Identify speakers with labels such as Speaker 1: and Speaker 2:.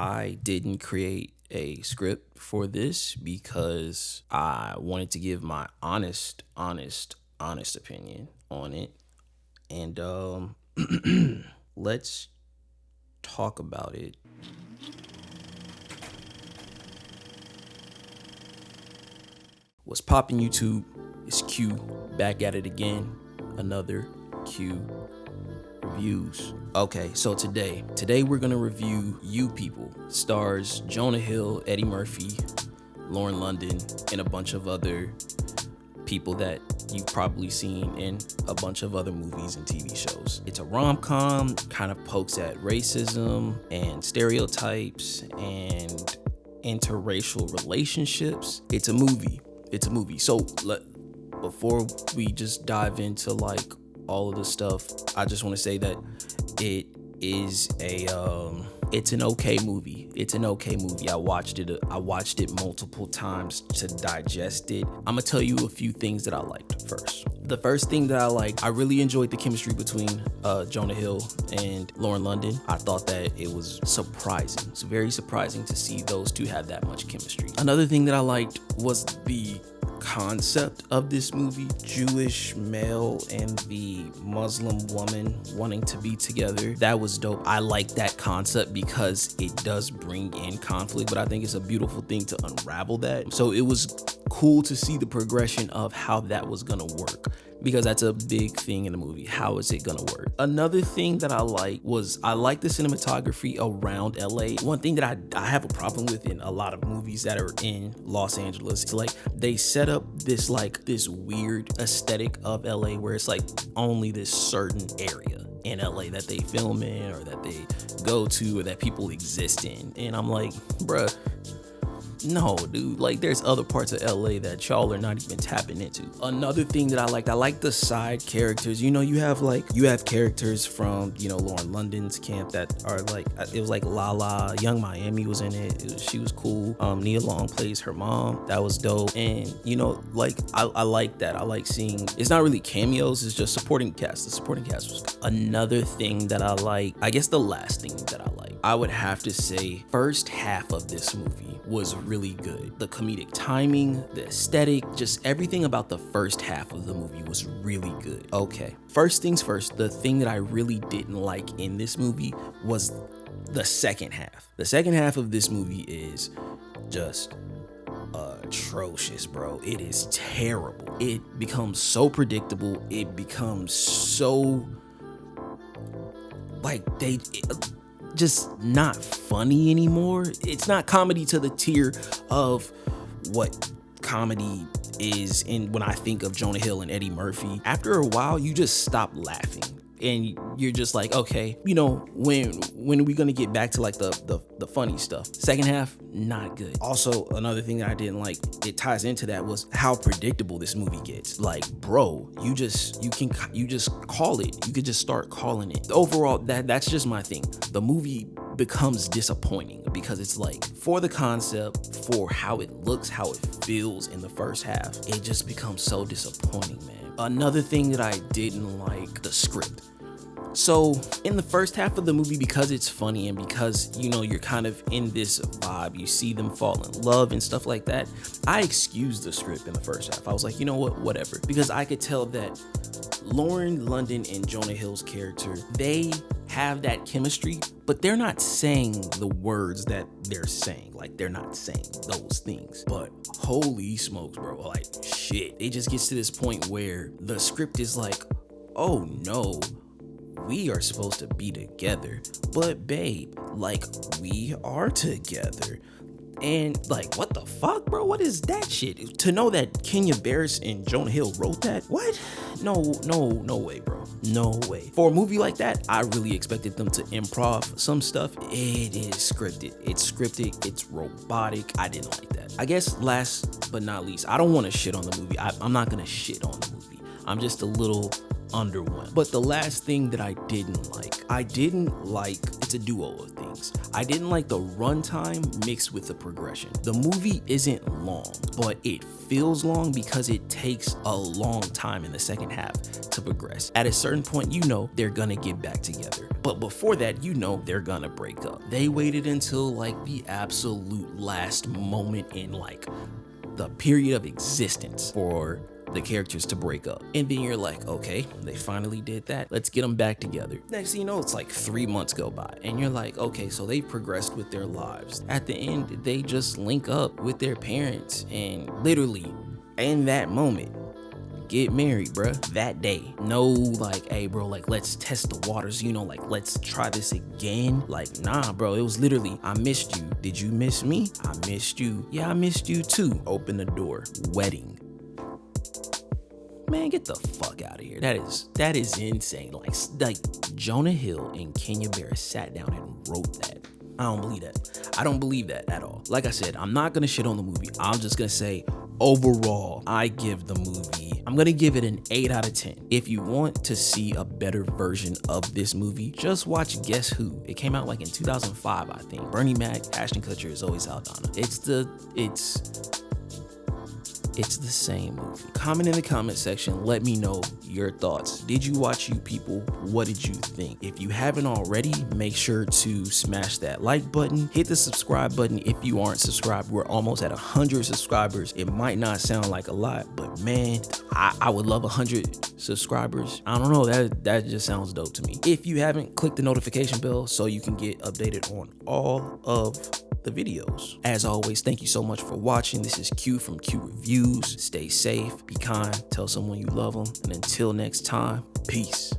Speaker 1: I didn't create a script for this because I wanted to give my honest opinion on it. And let's talk about it. What's poppin' YouTube? It's Q back at it again. Another Q reviews. Okay, so today we're gonna review You People. Stars Jonah Hill, Eddie Murphy, Lauren London, and a bunch of other people that you've probably seen in a bunch of other movies and TV shows. It's a rom-com, kind of pokes at racism and stereotypes and interracial relationships. It's a movie. So before we just dive into like all of the stuff, I just want to say that it is it's an okay movie. I watched it multiple times to digest it. I'm gonna tell you a few things that I liked first. The first thing that I liked, I really enjoyed the chemistry between Jonah Hill and Lauren London. I thought that it was surprising. It's very surprising to see those two have that much chemistry. Another thing that I liked was the concept of this movie. Jewish male and the Muslim woman wanting to be together. That was dope. I like that concept because it does bring in conflict, but I think it's a beautiful thing to unravel that. So it was cool to see the progression of how that was gonna work, because that's a big thing in the movie. How is it gonna work? Another thing that I like was the cinematography around LA. One thing that I have a problem with in a lot of movies that are in Los Angeles, it's like they set up this weird aesthetic of LA where it's like only this certain area in LA that they film in or that they go to or that people exist in. And I'm like, bruh, no, dude, like there's other parts of LA that y'all are not even tapping into. Another thing that I like the side characters. You have characters from, Lauren London's camp that are like, it was like Lala, Young Miami was in it. She was cool. Nia Long plays her mom. That was dope. And, I like that. I like seeing, it's not really cameos, it's just supporting cast. The supporting cast was cool. Another thing that I like, I guess the last thing that I like, I would have to say first half of this movie was really good. The comedic timing, the aesthetic, just everything about the first half of the movie was really good. Okay, first things first, the thing that I really didn't like in this movie was the second half. The second half of this movie is just atrocious, bro. It is terrible. It becomes so predictable. It becomes so just not funny anymore. It's not comedy to the tier of what comedy is when I think of Jonah Hill and Eddie Murphy. After a while, you just stop laughing. And you're just like, okay, when are we gonna get back to like the funny stuff? Second half, not good. Also, another thing that I didn't like, it ties into that, was how predictable this movie gets. Like, bro, you just call it. You could just start calling it. Overall, that's just my thing. The movie becomes disappointing because it's like, for the concept, for how it looks, how it feels in the first half, it just becomes so disappointing, man. Another thing that I didn't like, the script. So in the first half of the movie, because it's funny and because, you're kind of in this vibe, you see them fall in love and stuff like that, I excused the script in the first half. I was like, you know what, whatever. Because I could tell that Lauren London and Jonah Hill's character, they have that chemistry, but they're not saying the words that they're saying. Like, they're not saying those things. But holy smokes, bro, like, shit. It just gets to this point where the script is like, oh no, we are supposed to be together, but babe, like, we are together. And like, what the fuck, bro? What is that shit? To know that Kenya Barris and Jonah Hill wrote that? What? No way, bro. No way. For a movie like that, I really expected them to improv some stuff. It is scripted. It's robotic. I didn't like that. I guess last but not least, I don't want to shit on the movie. I'm not gonna shit on the movie. I'm just a little underwhelmed. But the last thing that I didn't like, it's a duo of things. things. I didn't like the runtime mixed with the progression. The movie isn't long, but it feels long because it takes a long time in the second half to progress. At a certain point, you know they're gonna get back together. But before that, you know they're gonna break up. They waited until like the absolute last moment in like the period of existence for the characters to break up. And then you're like, okay, they finally did that. Let's get them back together. Next thing you know, it's like 3 months go by and you're like, okay, so they've progressed with their lives. At the end, they just link up with their parents and literally in that moment, get married, bruh. That day. No, like, hey, bro, like, let's test the waters, you know, like, let's try this again. Like, nah, bro, it was literally, I missed you. Did you miss me? I missed you. Yeah, I missed you too. Open the door. Wedding. Man, get the fuck out of here. That is insane. Like Jonah Hill and Kenya Barris sat down and wrote that. I don't believe that. I don't believe that at all. Like I said, I'm not gonna shit on the movie. I'm just gonna say, overall, I give the movie, I'm gonna give it an 8 out of 10. If you want to see a better version of this movie, just watch Guess Who. It came out like in 2005, I think. Bernie Mac, Ashton Kutcher is always Aldana. It's the same movie. Comment in the comment section. Let me know your thoughts. Did you watch, you people? What did you think? If you haven't already, make sure to smash that like button. Hit the subscribe button if you aren't subscribed. We're almost at 100 subscribers. It might not sound like a lot, but man, I would love 100 subscribers. I don't know, that just sounds dope to me. If you haven't, click the notification bell so you can get updated on all of the videos. As always, thank you so much for watching. This is Q from Q Reviews. Stay safe, be kind, tell someone you love them, and until next time, peace.